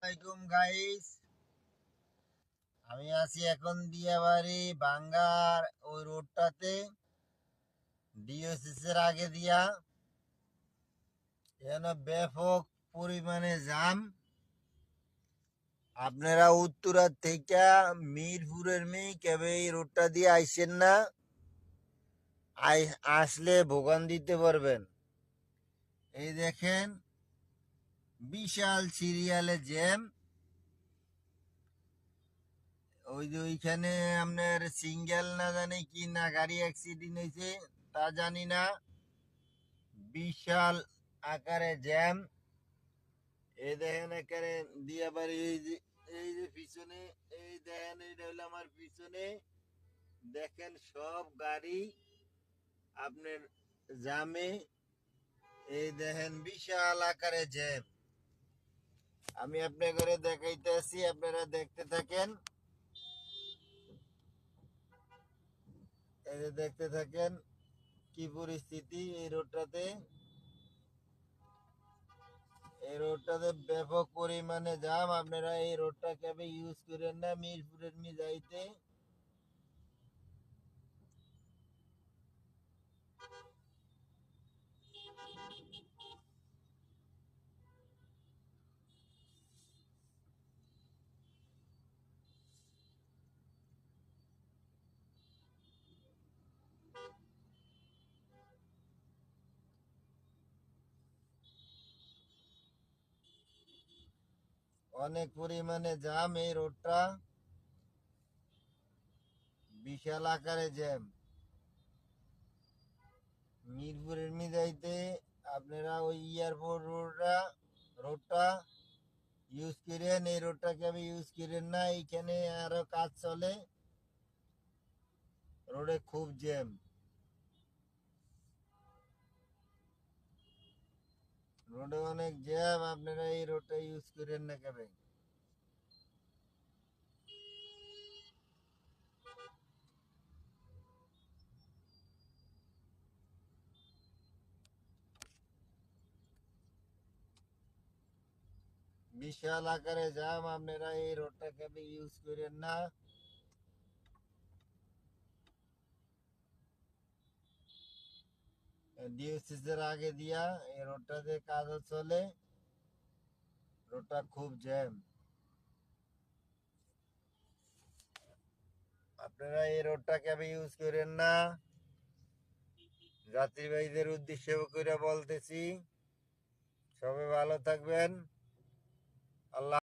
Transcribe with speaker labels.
Speaker 1: আলাইকুম গাইস, আমি আছি এখন দিয়াবাড়ি বাঙ্গার ওই রোডটাতে ডিওসিস এর আগে দিয়া। এখানে ব্যাপক পরিমাণে জাম। আপনারা উত্তরা থেকে মিরপুরের কেবে এই রোডটা দিয়ে আইসেন না, আসলে ভোগান্তিতে পারবেন। এই দেখেন বিশাল সিরিয়ালে জ্যাম। ওই যে ওইখানে আপনার সিঙ্গেল না জানি কি না গাড়ি অ্যাক্সিডেন্ট হয়েছে তা জানি না, বিশাল আকারে জ্যাম। এই দেখেন একেবারে দিয়াবাড়ি, এই যে পিছনে, এই দেখেন এইটা হলো আমার পিছনে, দেখেন সব গাড়ি আপনার জামে। এই দেখেন বিশাল আকারে জ্যাম। আমি আপনার ঘরে দেখাইতেছি, আপনারা দেখতে থাকেন। এই যে দেখতে থাকেন কি পরিস্থিতি এই রোডটাতে। এই রোডটাতে ব্যাপক পরিমাণে জাম। আপনারা এই রোডটা কেবে ইউজ করেন না মিরপুরের যাইতে। অনেক পরিমাণে জাম এই রোডটা, বিশাল আকারে জ্যাম। মিরপুরের যাইতে আপনারা ওই এয়ারপোর্ট রোডটা ইউজ করেন। এই রোডটাকে আমি ইউজ করেন না, এইখানে আরো কাজ চলে, রোডে খুব জ্যাম। রোডে অনেক জ্যাম, আপনারা এই রোডটা ইউজ করেন না কেবে। বিশাল আকারে জাম, আপনারা এই রোডটা কেবে ইউজ করেন না। ডিওসিস এর আগে দিয়া এই রোডটাতে কাজও চলে, রোডটা খুব জ্যাম। আপনারা এই রোডটা কেবে ইউজ করেন না। যাত্রীবাহীদের উদ্দেশ্য করে বলতেছি, সবাই ভালো থাকবেন। আল্লাহ।